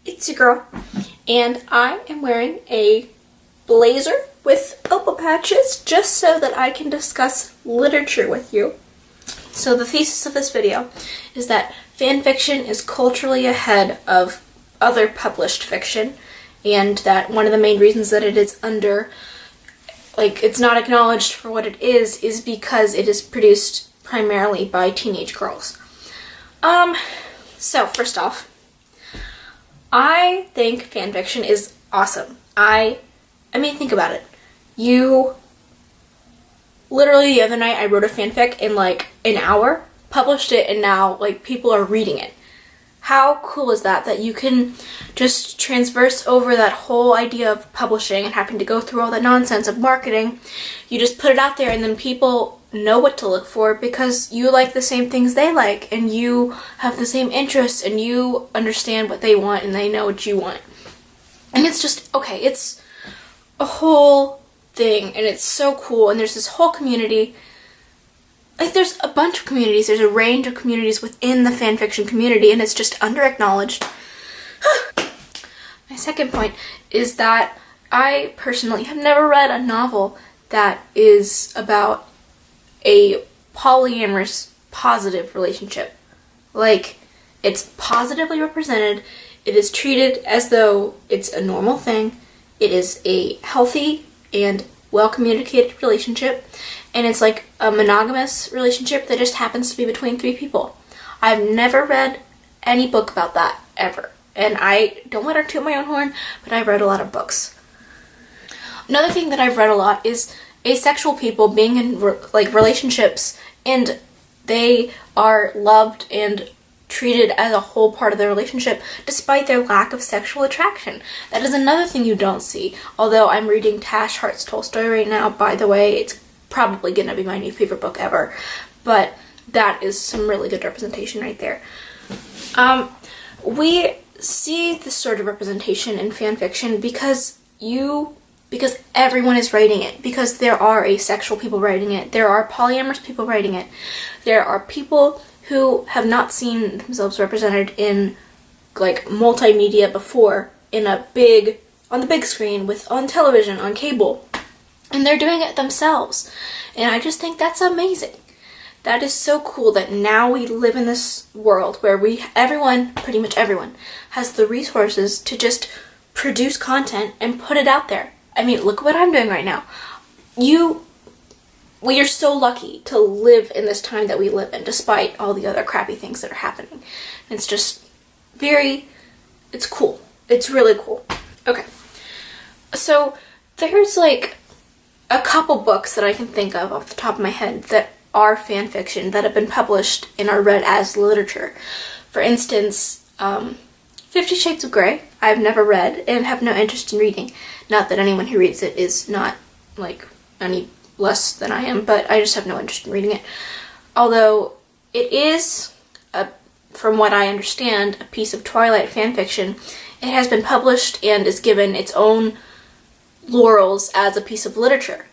it's your girl, and I am wearing a blazer with elbow patches just so that I can discuss literature with you. So the thesis of this video is that fan fiction is culturally ahead of other published fiction, and that one of the main reasons that it is it's not acknowledged for what it is because it is produced primarily by teenage girls. So first off, I think fanfiction is awesome. I mean, think about it. Literally the other night I wrote a fanfic in like an hour, published it, and now people are reading it. How cool is that you can just transverse over that whole idea of publishing and having to go through all the nonsense of marketing. You just put it out there and then people know what to look for because you like the same things they like and you have the same interests and you understand what they want and they know what you want. And it's just, okay, it's a whole thing and it's so cool, and there's this whole community. There's a bunch of communities, there's a range of communities within the fanfiction community, and it's just under-acknowledged. My second point is that I personally have never read a novel that is about a polyamorous, positive relationship. It's positively represented, it is treated as though it's a normal thing, it is a healthy and well-communicated relationship, and it's like a monogamous relationship that just happens to be between three people. I've never read any book about that, ever. And I don't want to toot my own horn, but I've read a lot of books. Another thing that I've read a lot is asexual people being in relationships, and they are loved and treated as a whole part of their relationship despite their lack of sexual attraction. That is another thing you don't see. Although I'm reading Tash Hart's Tolstoy right now, by the way, it's probably gonna be my new favorite book ever, but that is some really good representation right there. We see this sort of representation in fan fiction because everyone is writing it, because there are asexual people writing it, there are polyamorous people writing it, there are people who have not seen themselves represented in multimedia before on the big screen, on television, on cable, and they're doing it themselves. And I just think that's amazing. That is so cool that now we live in this world where pretty much everyone has the resources to just produce content and put it out there. I mean, look what I'm doing right now. We are so lucky to live in this time that we live in, despite all the other crappy things that are happening. It's just it's cool. It's really cool. Okay. So there's a couple books that I can think of off the top of my head that are fan fiction that have been published and are read as literature. For instance, 50 Shades of Grey, I've never read and have no interest in reading. Not that anyone who reads it is not any less than I am, but I just have no interest in reading it. Although it is, from what I understand, a piece of Twilight fanfiction. It has been published and is given its own laurels as a piece of literature.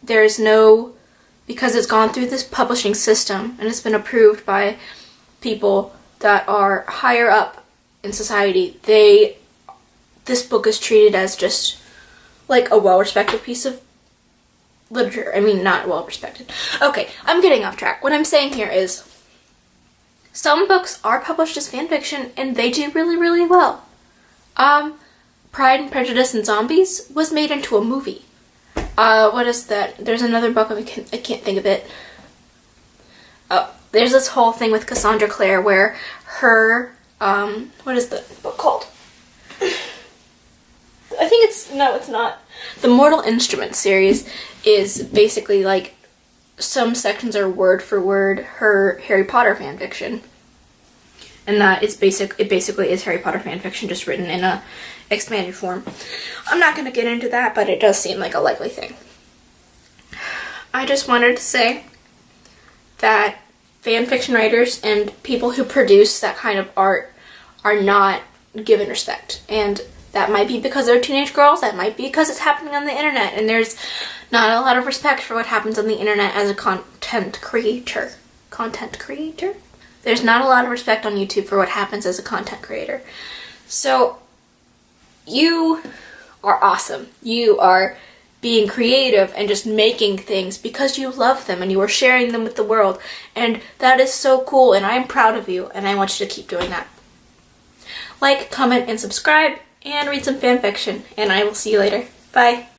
Because it's gone through this publishing system and it's been approved by people that are higher up in society, this book is treated as just a well-respected piece of literature. I mean, not well-respected. Okay, I'm getting off track. What I'm saying here is some books are published as fanfiction and they do really, really well. Pride and Prejudice and Zombies was made into a movie. What is that? There's another book, I can't think of it. Oh, there's this whole thing with Cassandra Clare where her, what is the book called? I think it's not. The Mortal Instruments series is basically some sections are word for word her Harry Potter fanfiction. And that is it basically is Harry Potter fanfiction just written in a expanded form. I'm not going to get into that, but it does seem like a likely thing. I just wanted to say that fanfiction writers and people who produce that kind of art are not given respect. And that might be because they're teenage girls, that might be because it's happening on the internet, and there's not a lot of respect for what happens on the internet as a content creator. There's not a lot of respect on YouTube for what happens as a content creator. So you are awesome. You are being creative and just making things because you love them and you are sharing them with the world. And that is so cool, and I'm proud of you, and I want you to keep doing that. Like, comment, and subscribe, and read some fan fiction, and I will see you later. Bye.